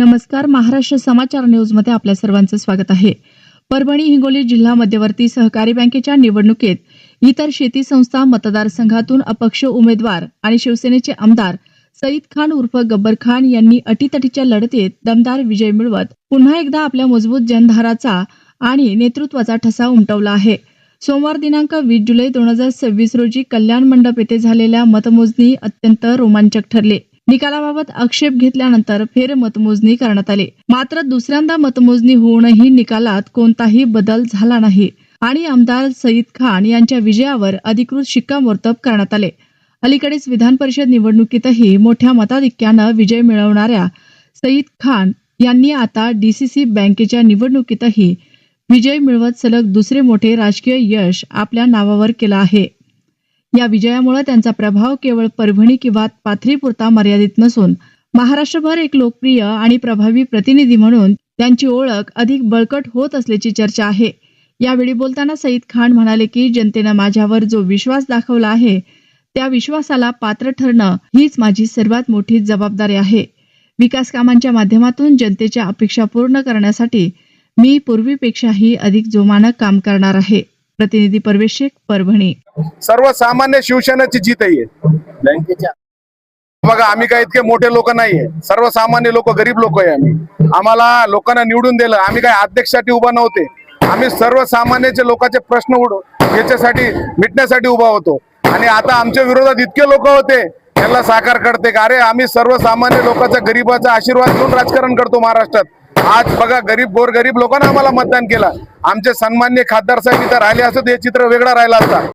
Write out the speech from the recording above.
नमस्कार. महाराष्ट्र समाचार न्यूजमध्ये आपल्या सर्वांचं स्वागत आहे. परभणी हिंगोली जिल्हा मध्यवर्ती सहकारी बँकेच्या निवडणुकीत इतर शेती संस्था मतदारसंघातून अपक्ष उमेदवार आणि शिवसेनेचे आमदार सईद खान उर्फ गब्बर खान यांनी अटीतटीच्या लढतीत दमदार विजय मिळवत पुन्हा एकदा आपल्या मजबूत जनधाराचा आणि नेतृत्वाचा ठसा उमटवला आहे. सोमवार दिनांक 20 जुलै 2026 रोजी कल्याण मंडप येथे झालेल्या मतमोजणी अत्यंत रोमांचक ठरली. निकालाबाबत आक्षेप घेतल्यानंतर फेर मतमोजणी करण्यात आली. मात्र दुसऱ्यांदा मतमोजणी होऊनही निकालात कोणताही बदल झाला नाही आणि आमदार सईद खान यांच्या विजयावर अधिकृत शिक्कामोर्तब करण्यात आले. अलीकडेच विधान परिषद निवडणुकीतही मोठ्या मताधिक्यानं विजय मिळवणाऱ्या सईद खान यांनी आता डीसीसी बँकेच्या निवडणुकीतही विजय मिळवत सलग दुसरे मोठे राजकीय यश आपल्या नावावर केलं आहे. या विजयामुळे त्यांचा प्रभाव केवळ परभणी किंवा पाथरीपुरता मर्यादित नसून महाराष्ट्रभर एक लोकप्रिय आणि प्रभावी प्रतिनिधी म्हणून त्यांची ओळख अधिक बळकट होत असल्याची चर्चा आहे. यावेळी बोलताना सईद खान म्हणाले की जनतेनं माझ्यावर जो विश्वास दाखवला आहे त्या विश्वासाला पात्र ठरणं हीच माझी सर्वात मोठी जबाबदारी आहे. विकास कामांच्या माध्यमातून जनतेच्या अपेक्षा पूर्ण करण्यासाठी मी पूर्वीपेक्षाही अधिक जोमानं काम करणार आहे. प्रतिनिधी परवेश शेख, परभणी. सर्वसामान्य शिवसेनेची जीत आहे बँकेच्या. बघा, आम्ही काय इतके मोठे लोक नाहीये, सर्वसामान्य लोक, गरीब लोक आहे. आम्हाला लोकांना निवडून दिलं. आम्ही काय अध्यक्षासाठी उभा नव्हते. आम्ही सर्वसामान्याचे लोकांचे प्रश्न याच्यासाठी मिटण्यासाठी उभा होतो. आणि आता आमच्या विरोधात इतके लोक होते त्यांना साकार करते का? अरे, आम्ही सर्वसामान्य लोकांचा, गरीबाचा आशीर्वाद घेऊन राजकारण करतो महाराष्ट्रात. आज बघा, गोरगरीब लोकांना आम्हाला मतदान केलं. आमचे सन्माननीय खासदार साहेब इथं राहिले असत हे चित्र वेगळं राहिलं असता.